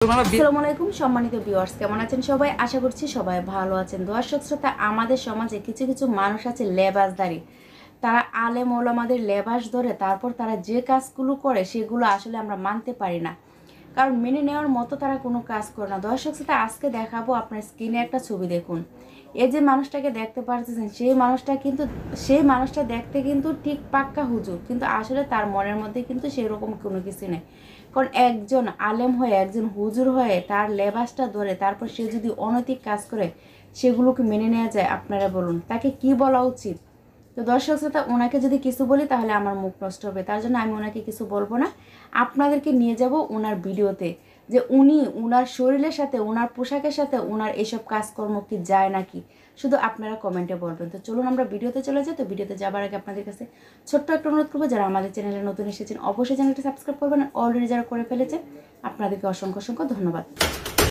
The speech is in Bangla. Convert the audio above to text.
আসসালামু আলাইকুম সম্মানিত ভিউয়ার্স, কেমন আছেন সবাই? আশা করছি সবাই ভালো আছেন। দর্শক শ্রোতা, আমাদের সমাজে কিছু কিছু মানুষ আছে লেবাসদারি। তারা আলেম ওলামাদের লেবাস ধরে তারপর তারা যে কাজগুলো করে সেগুলো আসলে আমরা মানতে পারি না, কারণ মেনে নেওয়ার মতো তারা কোনো কাজ করে না। দর্শক শ্রোতা, আজকে দেখাবো, আপনার স্ক্রিনে একটা ছবি দেখুন। এই যে মানুষটাকে দেখতে পারতেছেন, সেই মানুষটা দেখতে কিন্তু ঠিক পাক্কা হুজুর, কিন্তু আসলে তার মনের মধ্যে কিন্তু সেরকম কোনো কিছু নেই। কারণ একজন আলেম হয়ে, একজন হুজুর হয়ে তার লেবাসটা ধরে তারপর সে যদি অনৈতিক কাজ করে, সেগুলোকে মেনে নেওয়া যায়? আপনারা বলুন, তাকে কি বলা উচিত? তো দর্শক শ্রোতা, ওনাকে যদি কিছু বলি তাহলে আমার মুখ নষ্ট হবে, তার জন্য আমি ওনাকে কিছু বলবো না। আপনাদেরকে নিয়ে যাব ওনার ভিডিওতে, যে উনি ওনার শরীরের সাথে, ওনার পোশাকের সাথে ওনার এসব কাজকর্ম কি যায় নাকি, শুধু আপনারা কমেন্টে বলবেন। তো চলুন আমরা ভিডিওতে চলে যাই। তো ভিডিওতে যাবার আগে আপনাদের কাছে ছোট্ট একটা অনুরোধ করবো, যারা আমাদের চ্যানেলে নতুন এসেছেন অবশ্যই চ্যানেলটি সাবস্ক্রাইব করবেন, অলরেডি যারা করে ফেলেছেন আপনাদেরকে অসংখ্য অসংখ্য ধন্যবাদ।